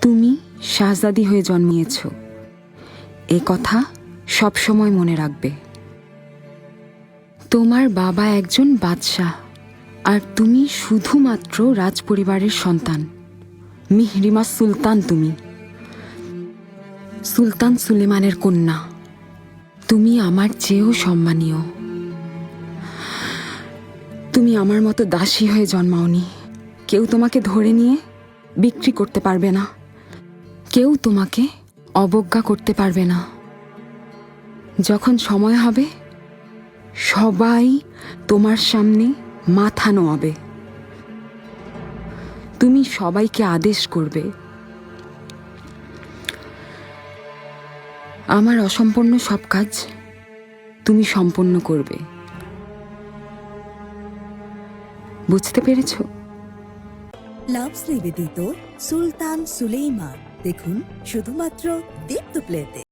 তুমি শাহজাদি হয়ে জন্মিয়েছ, এ কথা সব সময় মনে রাখবে। তোমার বাবা একজন বাদশাহ, আর তুমি শুধুমাত্র রাজপরিবারের সন্তান। মিহরিমা সুলতান, তুমি সুলতান সুলেমানের কন্যা। তুমি আমার চেয়েও সম্মানীয়। তুমি আমার মতো দাসী হয়ে জন্মাওনি। কেউ তোমাকে ধরে নিয়ে বিক্রি করতে পারবে না, কেউ তোমাকে অবজ্ঞা করতে পারবে না। যখন সময় হবে, সবাই তোমার সামনে মাথা নোয়াবে। তুমি সবাইকে আদেশ করবে। আমার অসম্পূর্ণ সব কাজ তুমি সম্পন্ন করবে। বুঝতে পেরেছ? লাভস নিবেদিত সুলতান সুলেইমান দেখুন শুধুমাত্র দীপ্ত প্লেতে।